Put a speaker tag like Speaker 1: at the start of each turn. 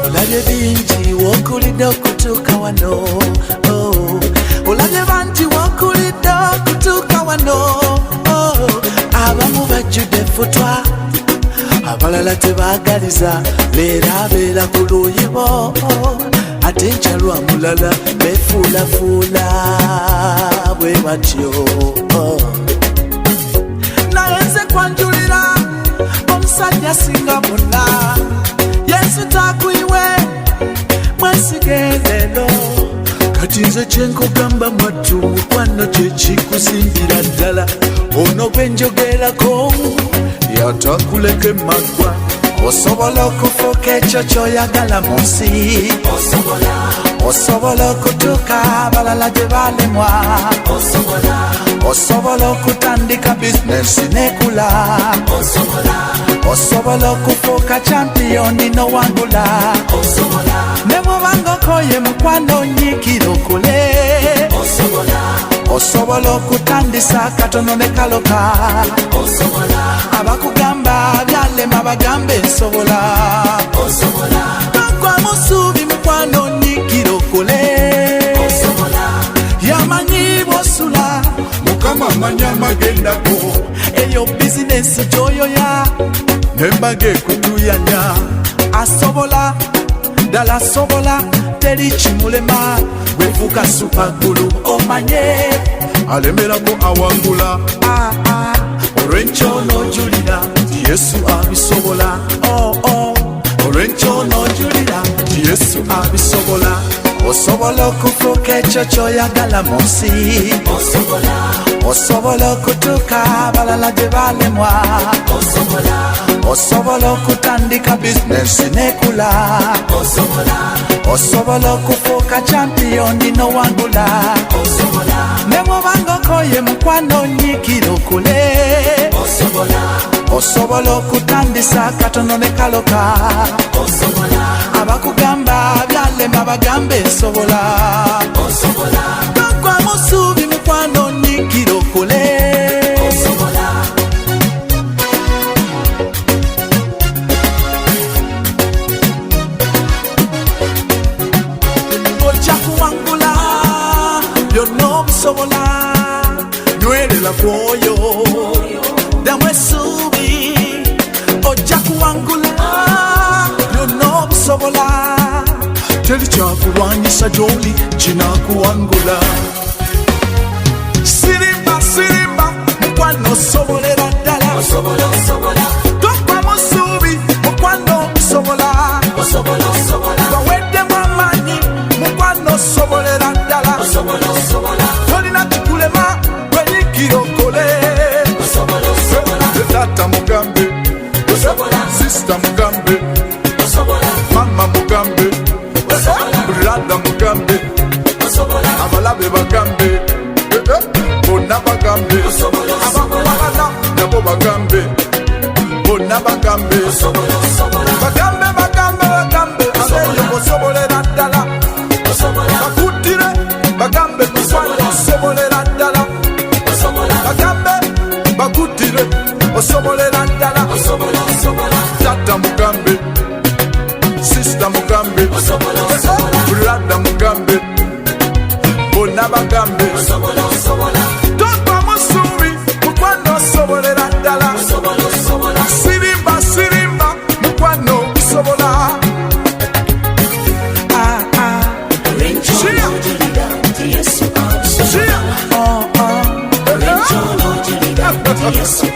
Speaker 1: Olabye bingi wokulidde okutuuka wano, olabye bangi wokulidde okutuuka wano, abamu bajjudde ffutwa abalala tebaagaliza, leero abeera ku luuyi bo ate ekyalwa mulala befuulafuula bwe batyo. Naye nze kwanjulira omusajja singa bonna, Yesu takuyiwe mwesige leero. Kati nze kyenkugamba mwattu mukwano kyekikuzimbira ddala, ono gwe njogerako yatakuleke maggwa. Osobola okufuuka ekyo ky'oyagala mu nsi, osobola okutuuka abalala gye balemwa, osobola okutandika bizinesi n'ekula, osobola okufuuka champiyoni n'owangula. Ne bw'obanga okoye mukwano nyiikira okole, osobola okutandisa akatono ne kaloka. Abakugamba byalema bagambe nsobola, togwa musuubi mukwano nyiikira okole. Yamanyi bw'osula Mukama amanyi amagendako, eyo bizinesi gy'oyoya n'embaga ekutuyanya. Asobola ddala asobola, teri kimulema, gwefuuka supagulu omanye alemerako awangula. Olw'enkyo n'ojulira Yesu abisobola, olw'enkyo n'ojulira Yesu abisobola. Osobola okufuuka ekyo ky'oyagala mu nsi, osobola okutuuka abalala gye balemwa, osobola okutandika bizinesi n'ekula, osobola okufuuka champiyoni n'owangula. Ne bw'obanga okoye mukwano nyiikira okole, osobola okutandisa akatono ne kaloka. Abakugamba byalema bagambe nsobola, togwa musuubi mukwano nyiikira okole. Ojja kuwangula byonna obusobola, nywerera kwoyo ddamu essuubi. Ojja kuwangula byonna obusobola, teri kyakulwanyisa gy'oli kinaakuwangula. Sirimba sirimba mukwano osobolera ddala, togwa musuubi mukwano osobola, waweddemu amaanyi mukwano osobolera ddala. Tolina kikulema gwenyiikira okole. Taata mugambe, sisita mugambe, mama mugambe, brada mugambe, abalabe bagambe, bonna bagambe, abakuwabana nabo bagambe, bonna bagambe, bagambe bagambe bagambe, abeeyo bosobolera ddala, bakuttire bagambe mukwano osobolera ddala, bagambe bakuttire osobolera ddala. Tata mugambe, sisita mugambe, brada mugambe, bonna bagambe, togwa musuubi mukwano osobolera ddala. Sirimba sirimba mukwano osobola. Yes.